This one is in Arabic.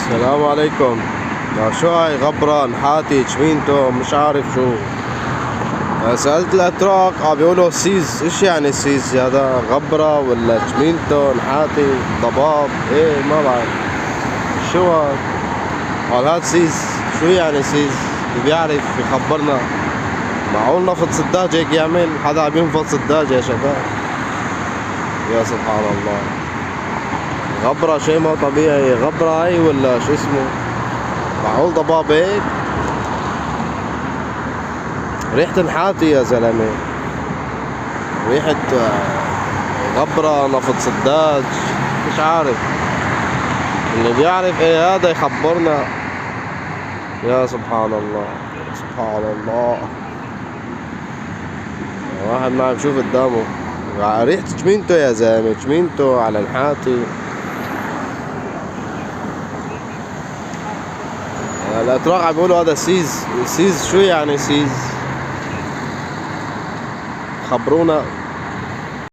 السلام عليكم. شو هاي غبرة نحاتي شمينتو مش عارف شو. سألت الأتراك بيقولوا سيز. ايش يعني سيز؟ هذا غبرة ولا شمينتو نحاتي ضباب؟ ايه ما بعرف شو هاد. قال هاد سيز. شو يعني سيز؟ اللي بيعرف يخبرنا. معقول نفط سداجة هيك يعمل؟ حدا عم ينفض سداجة يا شباب؟ يا سبحان الله. غبرة شي ما طبيعي. غبرة هاي ولا شو اسمه؟ معقول ضباب هيك؟ ريحة نحاتي يا زلمة. ريحة غبرة نفط سداج مش عارف. اللي بيعرف ايه هذا يخبرنا. يا سبحان الله سبحان الله. واحد ما عم يشوف قدامه. ريحة شمينتو يا زلمة. شمينتو على نحاتي. الأتراك عم بيقولوا هذا سيز. سيز شو يعني سيز؟ خبرونا.